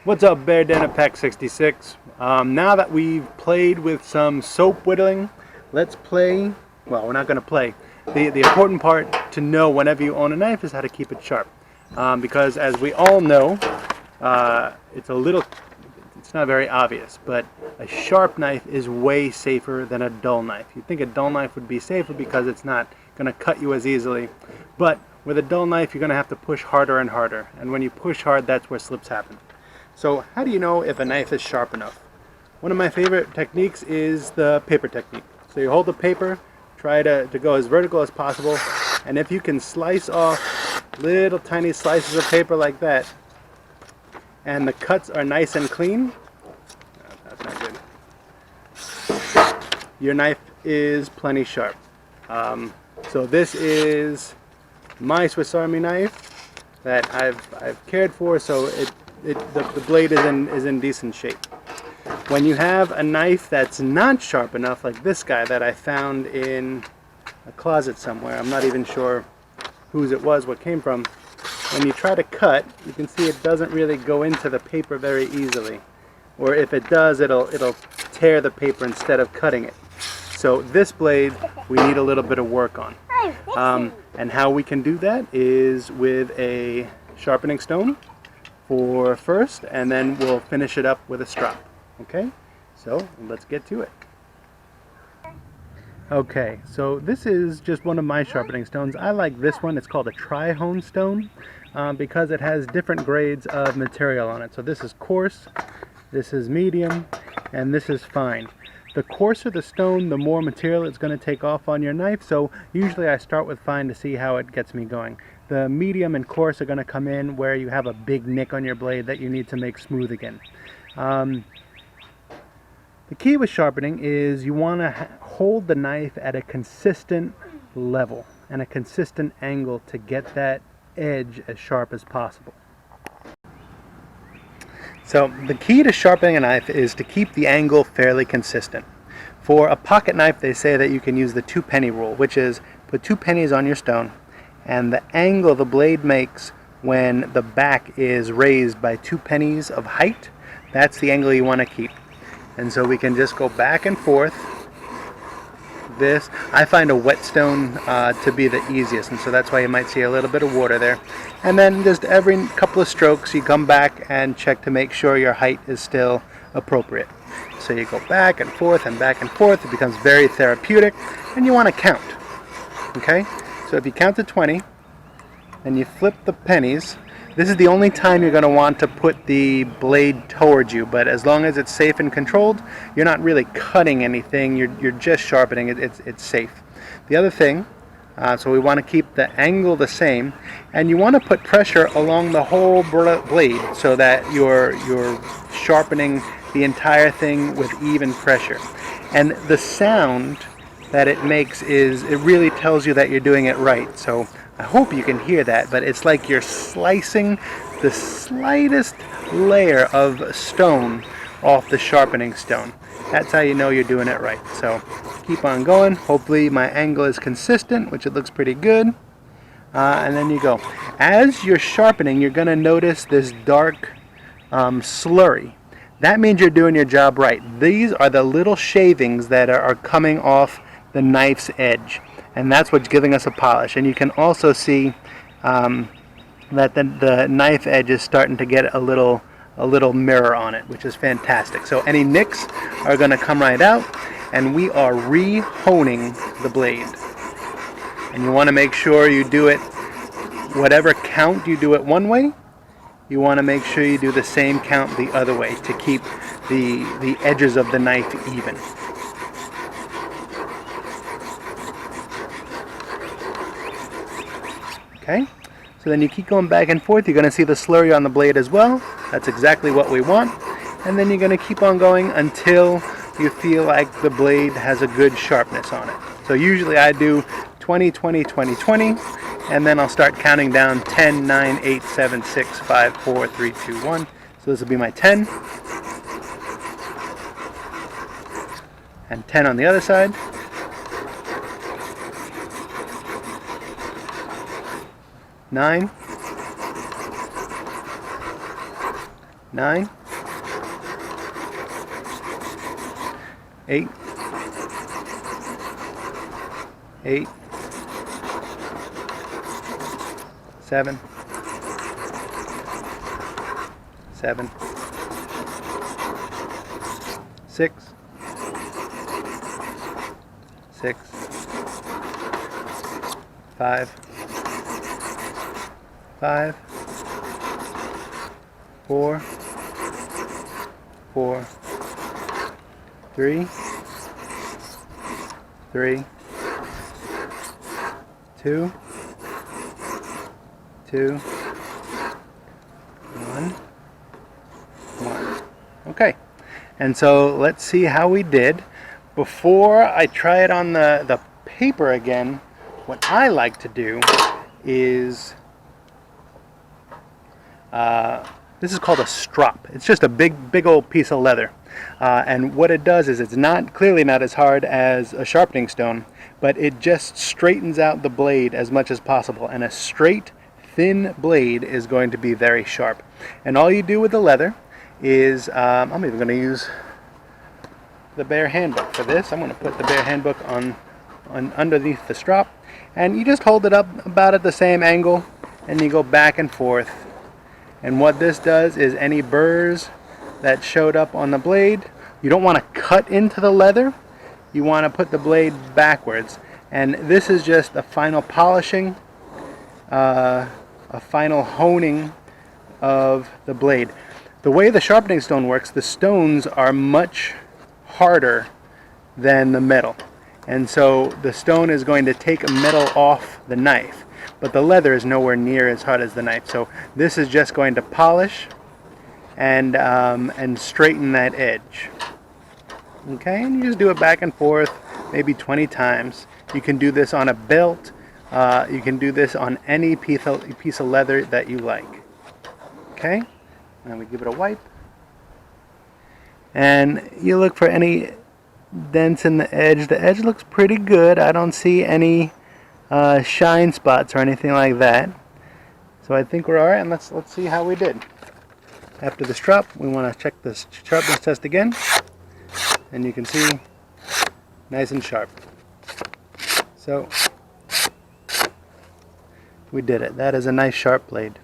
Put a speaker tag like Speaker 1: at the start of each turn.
Speaker 1: What's up, Bear Den at Pack 66? Now that we've played with some soap whittling, let's play, well, we're not going to play. The important part to know whenever you own a knife is how to keep it sharp. Because as we all know, it's not very obvious, but a sharp knife is way safer than a dull knife. You'd think a dull knife would be safer because it's not going to cut you as easily, but with a dull knife you're going to have to push harder and harder, and when you push hard, that's where slips happen. So how do you know if a knife is sharp enough? One of my favorite techniques is the paper technique. So you hold the paper, try to go as vertical as possible, and if you can slice off little tiny slices of paper like that, and the cuts are nice and clean, that's not good, your knife is plenty sharp. So this is my Swiss Army knife that I've cared for, so the blade is in decent shape. When you have a knife that's not sharp enough, like this guy that I found in a closet somewhere, I'm not even sure whose it was, what came from, when you try to cut, you can see it doesn't really go into the paper very easily. Or if it does, it'll tear the paper instead of cutting it. So this blade, we need a little bit of work on. And how we can do that is with a sharpening stone for first, and then we'll finish it up with a strop. Okay, so let's get to it. Okay, so this is just one of my sharpening stones. I like this one. It's called a tri-hone stone because it has different grades of material on it. So this is coarse, this is medium, and this is fine. The coarser the stone, the more material it's going to take off on your knife, so usually I start with fine to see how it gets me going. The medium and coarse are going to come in where you have a big nick on your blade that you need to make smooth again. The key with sharpening is you want to hold the knife at a consistent level and a consistent angle to get that edge as sharp as possible. So the key to sharpening a knife is to keep the angle fairly consistent. For a pocket knife, they say that you can use the 2 penny rule, which is put 2 pennies on your stone, and the angle the blade makes when the back is raised by 2 pennies of height, that's the angle you want to keep. And so we can just go back and forth. This, I find a whetstone to be the easiest, and so that's why you might see a little bit of water there. And then just every couple of strokes you come back and check to make sure your height is still appropriate. So you go back and forth and back and forth. It becomes very therapeutic, and you want to count. Okay? So if you count to 20 and you flip the pennies, this is the only time you're going to want to put the blade towards you, but as long as it's safe and controlled, you're not really cutting anything, you're just sharpening it, it's safe. The other thing, so we want to keep the angle the same, and you want to put pressure along the whole blade so that you're sharpening the entire thing with even pressure. And the sound that it makes it really tells you that you're doing it right. So I hope you can hear that, but it's like you're slicing the slightest layer of stone off the sharpening stone. That's how you know you're doing it right. So keep on going. Hopefully my angle is consistent, which it looks pretty good. And then you go. As you're sharpening, you're going to notice this dark slurry. That means you're doing your job right. These are the little shavings that are coming off the knife's edge, and that's what's giving us a polish. And you can also see that the knife edge is starting to get a little mirror on it, which is fantastic. So any nicks are going to come right out, and we are re-honing the blade. And you want to make sure you do it, whatever count you do it one way, you want to make sure you do the same count the other way to keep the edges of the knife even. Okay, so then you keep going back and forth. You're going to see the slurry on the blade as well. That's exactly what we want. And then you're going to keep on going until you feel like the blade has a good sharpness on it. So usually I do 20, 20, 20, 20, and then I'll start counting down 10, 9, 8, 7, 6, 5, 4, 3, 2, 1. So this will be my 10. And 10 on the other side. 9, 9, 8, 8, 7, 7, 6, 6, 5, 5, 4, 4, 3, 3, 2, 2, 1, 1. Okay, and so let's see how we did. Before I try it on the paper again, what I like to do is, this is called a strop. It's just a big old piece of leather. And what it does is it's clearly not as hard as a sharpening stone, but it just straightens out the blade as much as possible. And a straight, thin blade is going to be very sharp. And all you do with the leather is, I'm even going to use the Bear Handbook for this. I'm going to put the Bear Handbook on underneath the strop, and you just hold it up about at the same angle, and you go back and forth. And what this does is any burrs that showed up on the blade, you don't want to cut into the leather, you want to put the blade backwards. And this is just a final polishing, a final honing of the blade. The way the sharpening stone works, the stones are much harder than the metal, and so the stone is going to take metal off the knife, but the leather is nowhere near as hard as the knife. So this is just going to polish and straighten that edge. Okay, and you just do it back and forth maybe 20 times. You can do this on a belt, you can do this on any piece of leather that you like. Okay, and we give it a wipe. And you look for any dents in the edge. The edge looks pretty good. I don't see any shine spots or anything like that. So I think we're alright, and let's see how we did. After the strop, we want to check this sharpness test again. And you can see, nice and sharp. So, we did it. That is a nice sharp blade.